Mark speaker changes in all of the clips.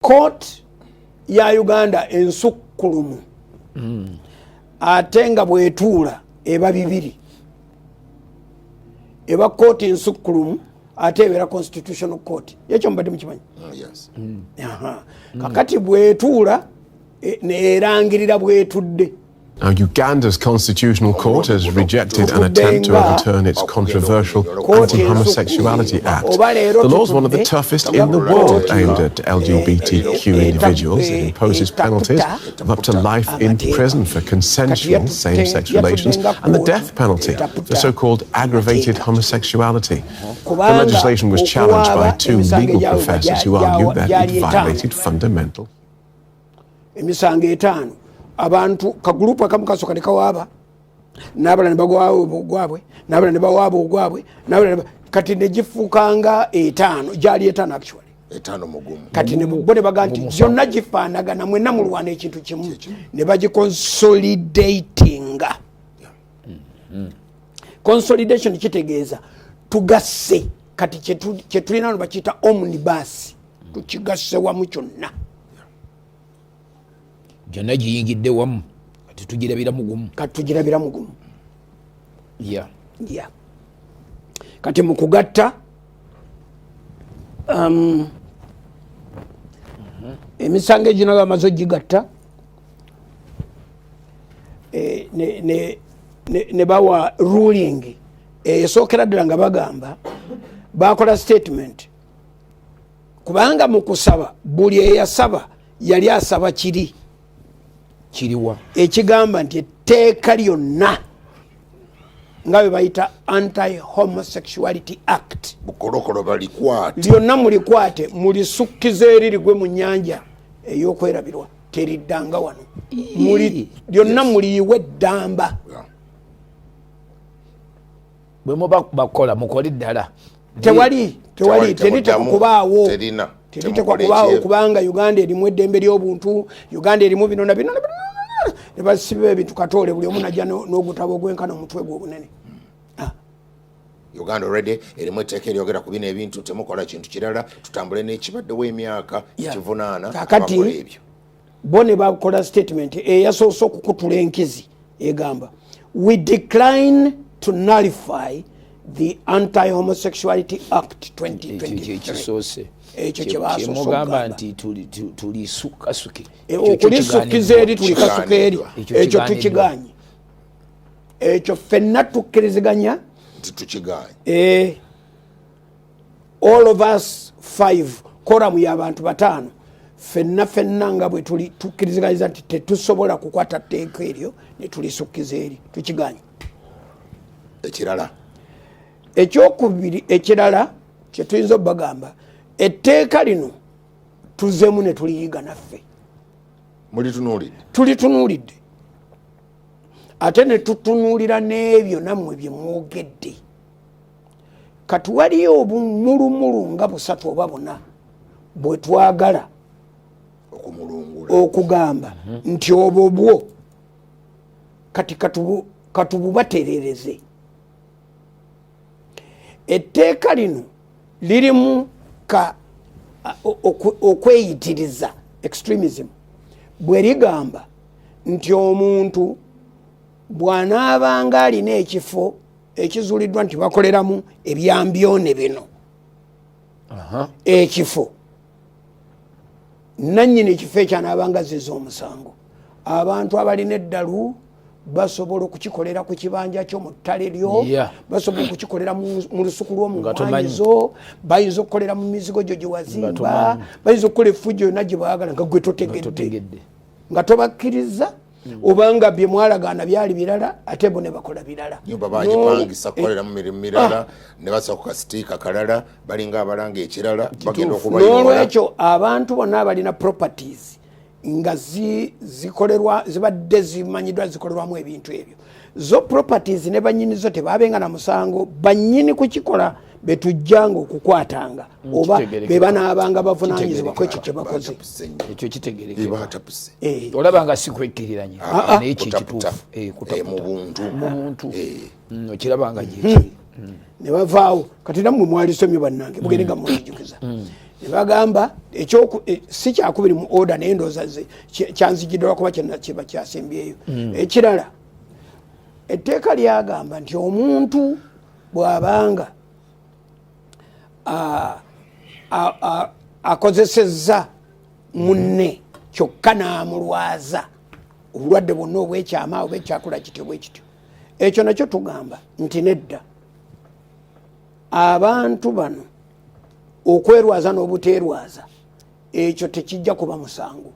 Speaker 1: Court ya Uganda ensukulumu atenga bwetuula eba bibiri eba court ensukulumu ate ebera constitutional court yekyo mbadde mukimanyi.
Speaker 2: Yes.
Speaker 1: Kakati bwetuula nerangirira bwetudde.
Speaker 3: Now, Uganda's constitutional court has rejected an attempt to overturn its controversial Anti-Homosexuality Act. The law is one of the toughest in the world aimed at LGBTQ individuals. It imposes penalties of up to life in prison for consensual same-sex relations and the death penalty for so-called aggravated homosexuality. The legislation was challenged by two legal professors who argued that it violated fundamental.
Speaker 1: Abantu ka group akamu kasoka nekawaba nabala nebagwawo gwabwe nabala nebawabo gwabwe nabala kati negifukanga 5 jali 5 actually
Speaker 2: 5 mugumu
Speaker 1: kati nebone baganti zonna gifanagana mwenna mulwana ekintu kimu ne bagiconsolidating. Consolidation kitegeeza tugasse kati kyetulina bakita omnibus tukigasse wamu kyonna
Speaker 4: jana jiyingidde wamu kati tugirabira mugumu
Speaker 1: yeah kati mukugatta emisango egino bamaze gigatta ne bawa ruling esookera ddala nga bagamba bakola statement kubanga mukusaba buli eyasaba yali asaba kiriwa ekigamba nti etteeka lyonna nga bwe bayita Anti-Homosexuality Act
Speaker 2: bukolokolo balikwate
Speaker 1: lyonna mulikwate mulisukkiza eri ligwe mu nnyanja ey'okwerabirwa teriddanga wano lyonna muliyiwe eddamba
Speaker 4: bwe muba bakola mukole ddala
Speaker 1: tewali teриtekubaawo teриtekubaawo kubanga Uganda erimu eddembe ly'obuntu Uganda erimu bino na bino ne basiba ebintu katole buli omu najja n'ogutabo ogwenkana omutwe gwe obunene.
Speaker 2: Uganda already erimu etteeka eryogera ku bino ebintu temukola kintu kirala tutambule n'ekibaddewo emyaka kivunaana
Speaker 1: kakati bo ne bakola statement eyasoose okukutula enkizi egamba we decline to nullify the Anti-Homosexuality Act 2023 ekyo
Speaker 4: kyemugamba nti tulisukkasuke
Speaker 1: okulisukkiza eri tulikasuka eri ekyo tukiganye ekyo ffenna tukkiriziganya
Speaker 2: tukiganye
Speaker 1: all of us 5 koramu y'abantu 5 ffenna nga bwe tuli tukkiriziganyiza nti tetusobola kukwata tteeka eryo ne tulisukkiza eri tukiganye.
Speaker 2: Ekirala
Speaker 1: ekyokubiri ekirala kyetuyinza obbagamba etteeka lino tuzemu ne tuliyiga naffe tulitunuulidde ate ne tutunuulira n'ebyo nammwe bye mwogedde kati waliyo obumulumulu nga 3 oba 4 bwe twagala okugamba nti obwo bwo kati katububaterereze. Etteeka lino lirimu okweyitiriza extremism bwe ligamba nti omuntu bw'anaabanga alina ekifo ekizuuliddwa nti bakoleramu ebyambyone bino ekifo nannyini ekifo ekyanaabanga ziza omusango abantu abalina eddalu basobola okukikolera ku kibanja kyo mu ttale lyo basobola okukikolera mu lusuku lw'omumwanyizo bayinza okukolera mu mizigo gyo gye wazimba bayinza okukola effujjo yonna gye baagala nga gwe totegedde nga tobakkiriza obanga bye mwalagaana byali birala ate bo ne bakola birala
Speaker 2: nyumba bagipangisa kukolera mu mirimu mirala ne basa ku kasitiika kalala balinga abalanga ekirala bagenda okubayingira
Speaker 1: n'olwekyo abantu bonna abalina properties nga zikolerwa zibadde zimanyiddwa zikolerwamu ebintu ebyo zo properties ne banyinizo tebabenga na musango banyini kukikola betujjanga okukwatanga oba bebanaabanga bavunanyizibwa ku ekyo kye bakoze
Speaker 4: ekyo kitegerekeka olaba nga si kwekkiriranye naye kyekituufu mu buntu okiraba nga gyekiri
Speaker 1: ne bavaawo kati nammwe mwalisomye bannange mugende nga mwejukiza nebagamba si kyakubiri mu order naye ndooza kyanzigiddwa kuba kiba kyasembyeyo. Ekirala etteeka lyagamba nti omuntu bw'abanga akozesezza munne kyokka n'amulwaza obulwadde bwonna obwekyama oba ekyakula kityo bwe kityo, ekyo nakyo tugamba nti nedda abantu bano okwerwaza n'obuteerwaza ekyo tekijja kuba musango.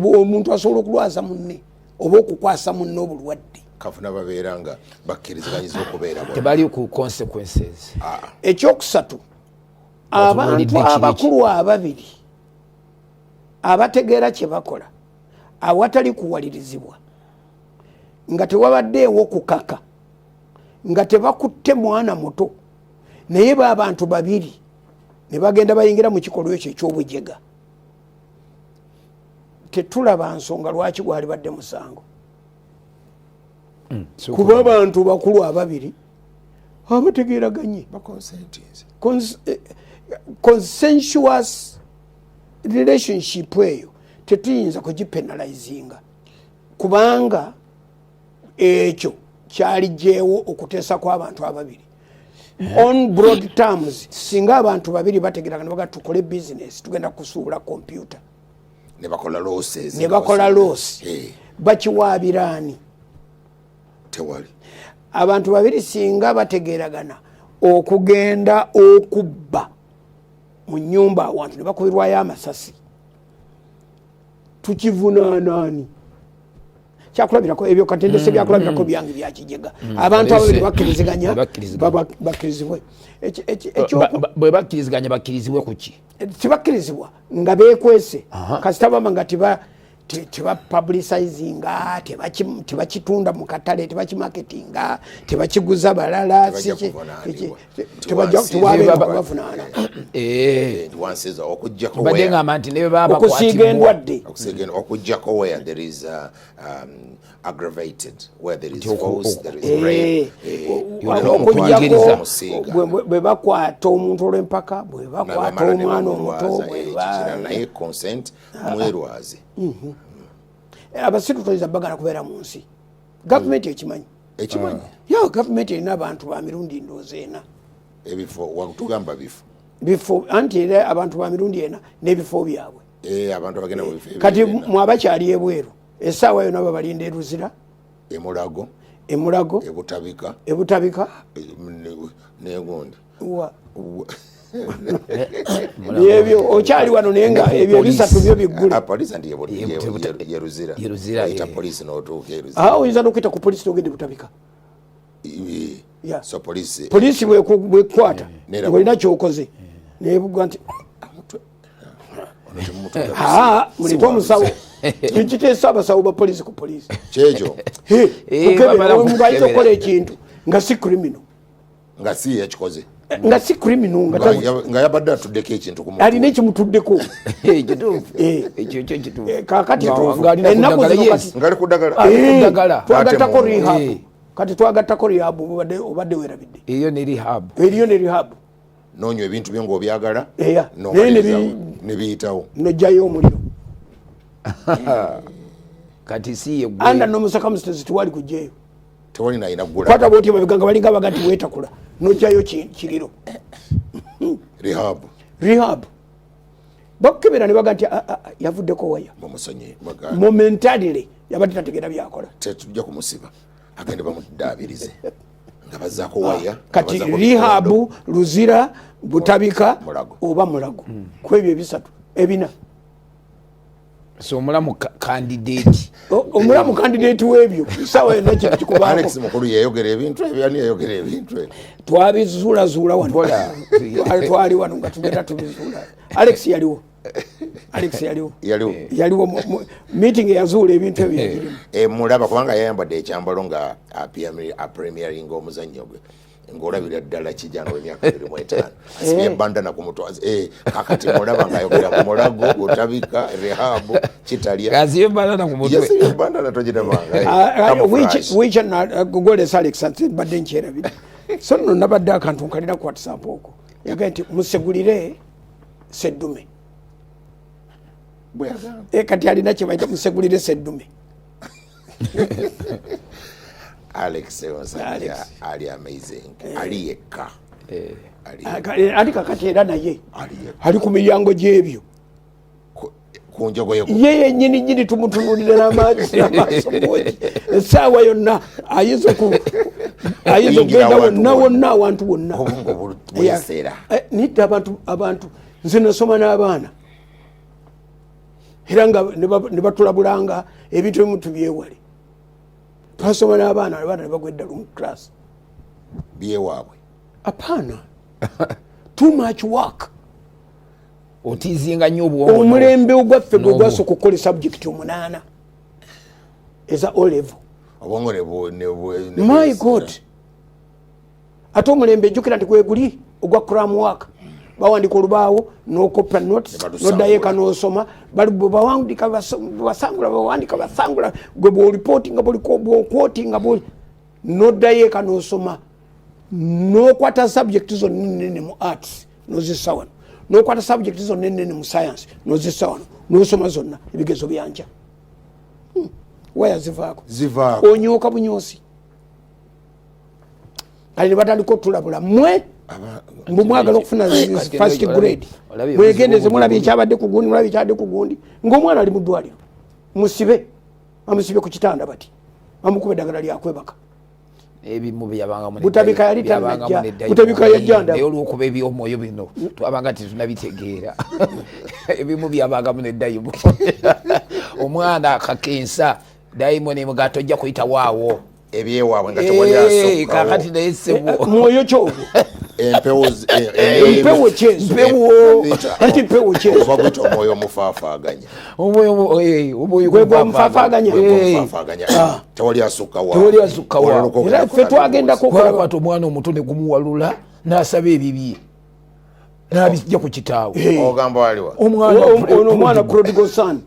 Speaker 1: Omuntu asobola okulwaza munne oba okukwasa munne obulwadde
Speaker 2: kafuna babeera nga bakkiriziganyiza okubeera
Speaker 4: tebali ku consequences.
Speaker 1: Ekyokusatu, abantu abakulu ababiri abategeera kye bakola awatali kuwalirizibwa nga tewabaddeewo kukaka nga tebakutte mwana muto naye b'abantu babiri ne bagenda bayingira mu kikolwa ekyo eky'obujega, tetulaba nsonga lwaki gwali badde musango. Kuba abantu bakulu ababiri abategeeraganye consensuous relationship eyo tetuyinza kugipenalizinga kubanga ekyo kyalijjeewo okuteesa kw'abantu ababiri. On broad terms, singa abantu babiri bategeeragana baga tukole business tugenda kusuubula computer
Speaker 2: ne bakola
Speaker 1: loss bakiwaabiraani
Speaker 2: tewali.
Speaker 1: Abantu babiri singa bategeeragana okugenda okubba mu nnyumba awantu ne bakubirwayo amasasi tukivunaanaani? Kyakulabirako ebyo katendese byakulabirako byange byakijega. Abantu ababiri bakkiriziganya bakkirizibwe.
Speaker 4: Bwe bakkiriziganya bakkirizibwe ku ki?
Speaker 1: Tibakkirizibwa nga beekwese kasita bama nga tebapublicizinga, tebakitunda mu katale, tebakimarketinga, tebakiguza balala, tebabavunaana. Okusiiga endwadde
Speaker 2: okujjako where there is aggravated, where there is force, there is rape.
Speaker 1: Bwe bakwata omuntu olw'empaka, bwe bakwata omwana omuto,
Speaker 2: naye consent mwerwaze.
Speaker 1: Abasiru toyinza bagala kubeera mu nsi. Gavumenti ekimanyi. Gavumenti erina abantu ba mirundi ndoozi ena.
Speaker 2: Ebifo wakutugamba
Speaker 1: bifo anti era abantu ba mirundi ena n'ebifo byabwe.
Speaker 2: Abantu abagenda mu bifo.
Speaker 1: Kati mwabakyali ebweru essaawa yonna babalinda eruzira, emulago, ebutabika
Speaker 2: negundi
Speaker 1: ebyo okyali wano naye nga ebyo ebisatu byo biggula. Oyinza n'okuyita ku polisi n'ogende butabika. Polisi bwekukwata ng'olina kyokoze nebuga nti mulete omusawo tukiteesa abasawo ba polisi ku polisi
Speaker 2: kyekyo
Speaker 1: omuntu ayita okukola ekintu nga si criminal,
Speaker 2: nga si yakikoze,
Speaker 1: nga si criminal,
Speaker 2: nga yabadde atuddeko ekintu ku muntu
Speaker 1: alina ekimutuddeko. Kakati
Speaker 2: ngali ku ddagala
Speaker 1: twagattako rehab. Kati twagattako rehab obadde weerabidde.
Speaker 4: Eriyo ne rehab.
Speaker 2: Noonywa ebintu byo ng'obyagala ne biyitawo
Speaker 1: n'ojjayo omuliro.
Speaker 4: Kati si ye
Speaker 1: anda n'omusakamusitezi tewali kujjayo,
Speaker 2: tewali nayina ggula.
Speaker 1: kwata bwoti babiganga balinga baga nti weetakula n'ojjayo kiriro. Rehab bakukebera ne baga nti yavuddeko waya momentarily yabadde tategeera byakola.
Speaker 2: Tetujja kumusiba agende bamudaabirize nga bazzaako waya.
Speaker 1: Kati rehab, luzira, butabika oba mulago ku ebyo ebisatu ebina.
Speaker 4: So omulamu candidate
Speaker 1: w'ebyo sawa yonna kintu kikubaako.
Speaker 2: Alex mukulu yayogera ebintu ebyo, ani yayogera ebintu ebyo
Speaker 1: twabizuulazuula wano twali wano nga tugenda tubizuula. Alex yaliwo meeting eyazuula ebintu ebyo yagirimu.
Speaker 2: Mulaba kubanga yayambadde ekyambalo nga apremiering omuzannyo gwe ng'olabira ddala kijana w'emyaka 25 asibye bandana ku mutwe. Kakati mulaba ng'ayogera ku mulago, butabika, rehab, kitalya
Speaker 4: asiye bandana ku mutwe.
Speaker 2: Bandana togirabanga
Speaker 1: which gole Alex badde nkyerabira so nno nabadde akantu nkalina ku WhatsApp okwo yagaye nti musegulire seddume kati alina kyebaita musegulire seddume.
Speaker 2: Alex ali amazing ali yekka
Speaker 1: ali kakati era naye ali ku miryango gy'ebyo ye nyini tumutunulira n'amaaso moji essaawa yonna ayinza okugenda wonna awantu wonna nidde abantu nze nasoma n'abaana era nga ne batulabulanga ebintu ebimu tubyewale. Twasoma n'abaana abaana ne bagwedda mu class
Speaker 2: byewaabwe
Speaker 1: apana too much work.
Speaker 4: Otizinga nnyo obwongo.
Speaker 1: Omulembe ogwaffe gwe gwasooka okukola subject 8 eza O level. My God. Ate omulembe ejjukira nti gweguli ogwa cram work bawandika olubaawo n'okoppa notes n'oddayo eka n'osoma bali bwe bawandika basangula gwe bw'olipootinga bw'okwotinga n'oddayo eka n'osoma n'okwata subject zonna ennene mu arts n'ozissa wano n'okwata subject zonna ennene mu science n'ozissa wano n'osoma zonna ebigezo byanja waya zivaako onyooka bunyoosi kale ne bataliko tulabula mmwe mbu mwagala okufuna first grade mwegendeze mulabye ekyabadde ku gundi mulabye ekyabadde ku gundi ng'omwana ali mu ddwaliro musibe bamusibe ku kitanda bati bamukuba eddagala lyakwebaka
Speaker 4: ebimu byabanga
Speaker 1: butabika yali tanajja butabika yajjanda
Speaker 4: naye olw'okuba ebyomwoyo bino twabanga tetunabitegeera ebimu byabanga mu neddayimu omwana akakensa dayimoni mugato ojja kuyita waawo
Speaker 2: ebyewaabwe nga tewali asookawo
Speaker 4: kakati naye ssebo
Speaker 1: mwoyo kyogo empewo kyezo anti mpewo kyezo
Speaker 2: oba gwita omwoyo omufaafaganya
Speaker 1: gwe gwamufaafaganya
Speaker 2: tewali asukka
Speaker 1: waawo era ffe twagendako
Speaker 4: kwata omwana omuto ne gumuwalula n'asaba ebibye n'abijja ku kitaawe
Speaker 2: ogamba waliwa
Speaker 1: omwana prodigal son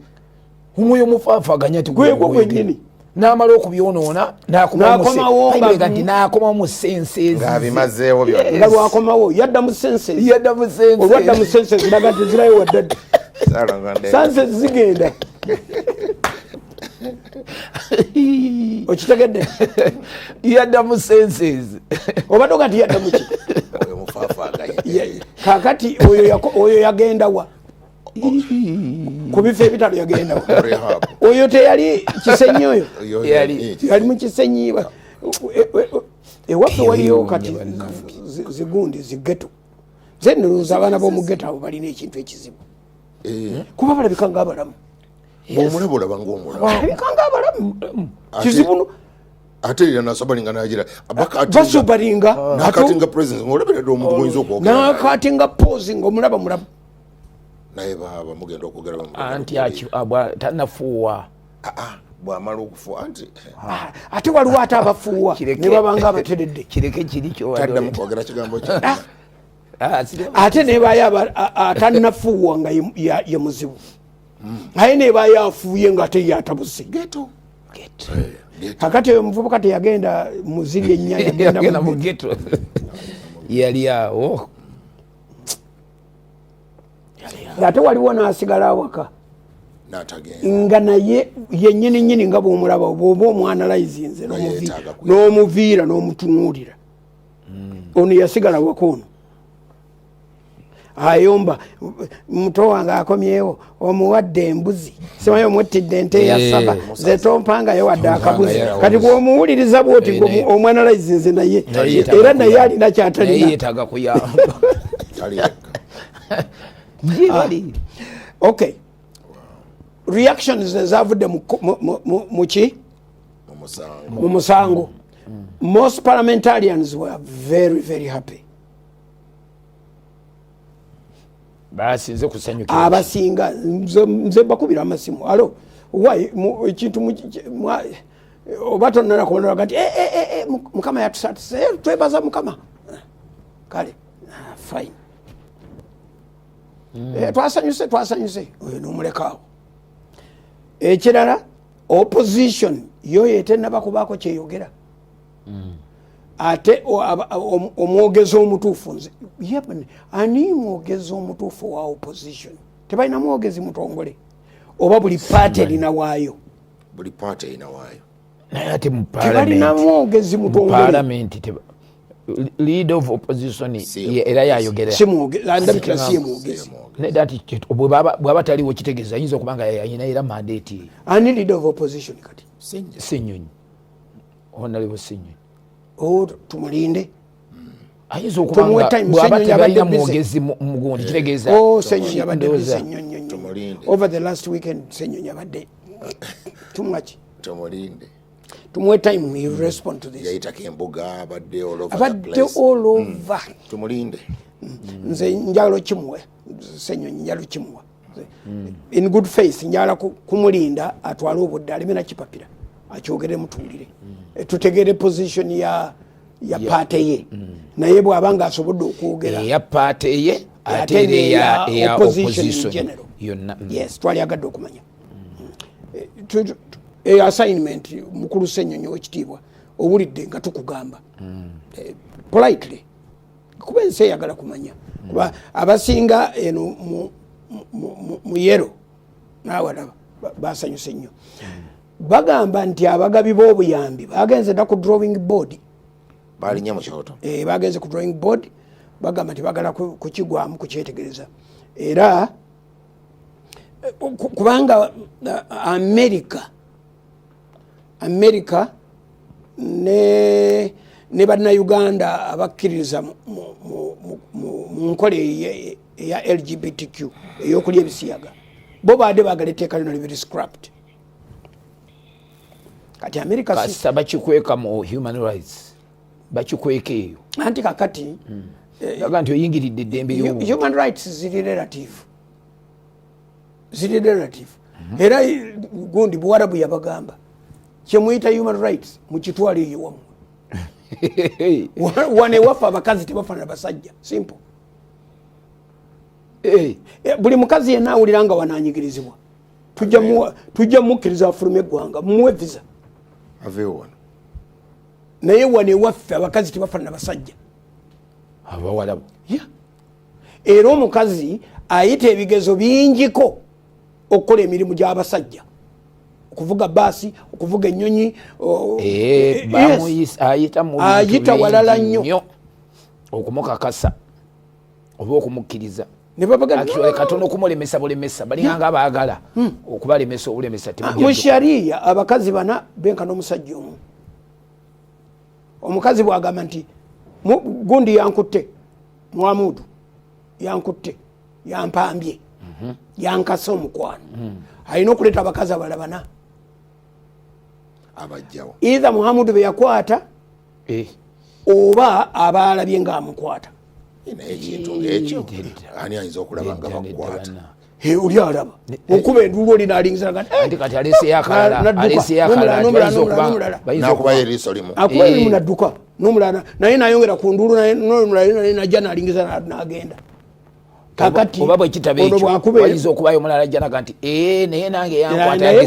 Speaker 4: omwoyo omufaafaganya
Speaker 1: gwegwo gwennyini
Speaker 4: n'amala okubyonoona n'akomawo mu senses
Speaker 2: ng'abimazeewo byonna
Speaker 1: nga lwakomawo yadda mu senses olwadda mu senses ndaga nti zirayo waddadde senses zigenda okitegedde
Speaker 4: yadda mu senses
Speaker 1: obadde ogati yadda muki kakati oyo yagenda wa ku bifo ebitalo yagenda oyo teyali kisenyi oyo yali mu kisenyi ewaffe waliyo kati zigundi zigeto ze nolowooza abaana b'omu geto abo balina ekintu ekizibu kuba balabika ngaabalamu
Speaker 2: omulaba olaba ngaomulaba
Speaker 1: balabika ngaabalamu kizibu
Speaker 2: ate era nasabalinga nagira
Speaker 1: basubalinga
Speaker 2: nakatinga president ng'olabiradde omuntu goyinza okwogera
Speaker 1: nakatinga posi ng'omulaba mulabu
Speaker 2: naye baba mugenda okwogera
Speaker 4: anti tanafuuwa
Speaker 2: bwamala okufuuwa anti
Speaker 1: ate waliwo ate abafuuwa ne babanga abateredde
Speaker 4: kireke kiri
Speaker 2: taddamu kwogera kigambo ki
Speaker 1: ate nebayo atanafuuwa nga ye muzibu aye nebayo afuuye nga ate yatabuse kakati oyo omuvubuka teyagenda muziri ennya
Speaker 4: yagenda mu geto yali awo
Speaker 1: ate waliwo n'asigala awaka nga naye yennyini nga bw'omulaba bw'oba omwanalayizinze n'omuviira n'omutunuulira ono yasigala waka ono ayomba muto wange akomyewo omuwadde embuzi simanyi omwettidde ente eyasaba ze tompangayo wadde akabuzi kati bw'omuwuliriza bwoti omwanalayizinze naye era naye alina kyatalina okay reactions ezavudde muki mu musango most parliamentarians were very very happy
Speaker 4: basinze kusanyukira
Speaker 1: abasinga nze bakubira amasimu alo ekintu oba tonnana kubonera kati mukama yatusatuse twebaza mukama kale fine twasanyuse oyo n'omulekaawo ekirala opposition yo yetennabakubaako kyeyogera ate omwogezi omutuufu nze ani mwogezi omutuufu wa opposition tebalina mwogezi mutongole oba buli paati erina waayo
Speaker 4: naye ate mu
Speaker 1: tebalina mwogezi
Speaker 4: parliament leader of opposition era yayogera
Speaker 1: ndabikira si ye mwogezi
Speaker 4: bwaba taliwo kitegeeza ayinza okubanga yayina era mandate
Speaker 1: ani leader of opposition kati
Speaker 4: Ssenyonyi honorable Ssenyonyi
Speaker 1: tumulinde
Speaker 4: ayinza okubanga bwaba tebalina mwogezi mugundi kitegeeza
Speaker 1: Ssenyonyi abadde over the last weekend Ssenyonyi abadde tumwaki tumuwe time you respond to this
Speaker 2: yayitako embuga abadde
Speaker 1: all over
Speaker 2: tumulinde
Speaker 1: nze njalo kimuwe Ssenyonyi njalo kimuwa in good faith njala kumulinda atwale obudde alimena kipapira akyogere mutuulire tutegere position ya paate ye naye bw'abanga asobodde okwogera
Speaker 4: ya paate ye ate ya opposition
Speaker 1: yonna yes twalyagadde okumanya assignment mukulu Ssenyonyi w'ekitiibwa owulidde nga tukugamba politely kuba ensi eyagala kumanya kuba abasinga eno mu yero naawalaba basanyuse nnyo bagamba nti abagabi b'obuyambi bagenze dda ku drawing board
Speaker 2: balinnya mu kyoto
Speaker 1: bagenze ku drawing board bagamba nti bagala kukigwamu kukyetegereza era kubanga America ne bannayuganda abakkiririza mu nkola eya LGBTQ ey'okulya ebisiyaga bo baadde baagala etteeka lino libiri scrapped kati America
Speaker 4: kasita bakikweka mu human rights bakikweka eyo
Speaker 1: anti kakati
Speaker 4: aga nti oyingiridde eddembe
Speaker 1: human rights ziri relative era gundi buwarabu yabagamba kyemuyita human rights mukitwale eyo wamu wane wafa abakazi tebafaanana basajja simple buli mukazi yenna awulira nga wananyigirizibwa tujja mukkiriza afulume eggwanga mumuwe visa naye wane waffe abakazi tebafaanana basajja
Speaker 4: abawalabu
Speaker 1: era omukazi ayita ebigezo bingiko okukola emirimu gy'abasajja okuvuga baasi okuvuga ennyonyi ayita walala nnyo
Speaker 4: okumukakasa oba okumukkiriza katono okumulemesa bulemesa balinganga abaagala okubalemesa obulemesa
Speaker 1: mu shariya abakazi bana benka n'omusajja omu omukazi bwagamba nti gundi yankutte mwamudu yankutte yampambye yankasa omukwano alina okuleeta abakazi abalala bana
Speaker 2: abajjawo
Speaker 1: either Muhammadu be yakwata oba abalabye nga amukwata
Speaker 2: naye ekintu ng'ekyo ani ayinza okulaba nga bakukwata
Speaker 1: oli alaba okuba enduulu oli naalingiza
Speaker 4: kati aleseyakalanakubayo
Speaker 2: eriiso limu
Speaker 1: nadduka n'omulala naye nayongera ku nduulu naye najja naalingiza n'agenda kakati
Speaker 4: oba bwekitabo ekyo wayinza okubayo omulala ajjanaga nti naye nange yankwata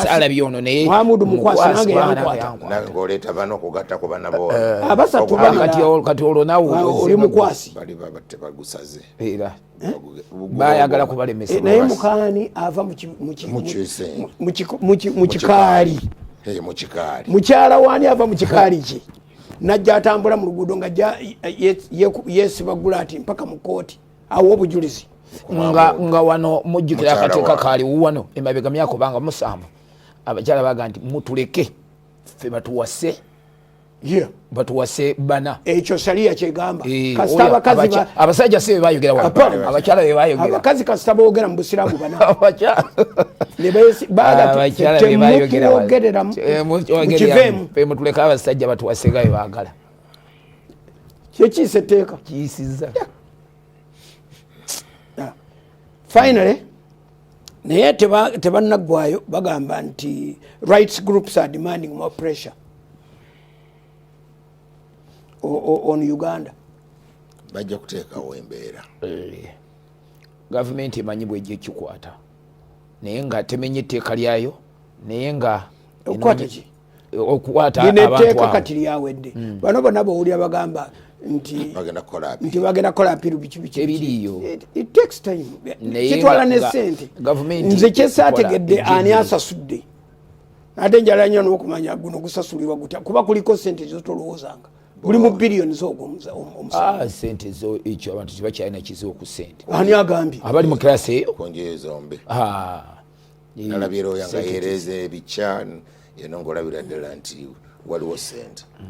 Speaker 4: saalabye ono naye
Speaker 1: Muhammadu mukwasi nange yankwata
Speaker 2: ng'oleeta bano okugatta ku bana bo
Speaker 1: abasatu
Speaker 4: kati olwo naawe
Speaker 1: oli mukwasi
Speaker 2: bali babatte bagusaze
Speaker 4: era bayagala kubalemesa
Speaker 1: naye mukaani ava mu kikaali mukyala waani ava mu kikaali kye najja atambula mu luguudo nga yeesibagula ati mpaka mu kooti awo obujulizi
Speaker 4: nga wano mujjukira akateeka kaaliwo wano emabega myaka obanga musanvu abakyala baga nti mutuleke ffe batuwase bana
Speaker 1: ekyo saliya kyegamba kasita abakazi
Speaker 4: abasajja si bebayogera abakyala bebayogera
Speaker 1: abakazi kasita boogera mu busiraamu bana
Speaker 4: mutuleke abasajja batuwasega bebaagala
Speaker 1: kyekiisa etteeka
Speaker 4: kiyisiza
Speaker 1: finally naye tebannaggwayo bagamba nti rights groups are demanding more pressure on Uganda
Speaker 2: bajja kuteekawo embeera
Speaker 4: gavumenti emanyi bwejja ekikwata naye nga temenye etteeka lyayo naye nga
Speaker 1: okukwata ki
Speaker 4: okukwata abantu
Speaker 1: lineteeka kati lyawedde bano bonna bawulira bagamba nti bagenda kola apiru biki
Speaker 4: ebiriyo
Speaker 1: it takes time kitwala ne sente nze kyesaategedde ani asasudde ate njala nnyo n'okumanya guno gusasulirwa gutya kuba kuliko sente zotolowoozanga buli mu biliyoni z'ogwomusaawa
Speaker 4: sente zo ekyo abantu tebakyalina kizibu ku sente
Speaker 1: ani agambye
Speaker 4: abali mu kirasi eyo
Speaker 2: konjezombe nalabira oyo nga yeereza ebikya eno ng'olabira ddala nti waliwo sente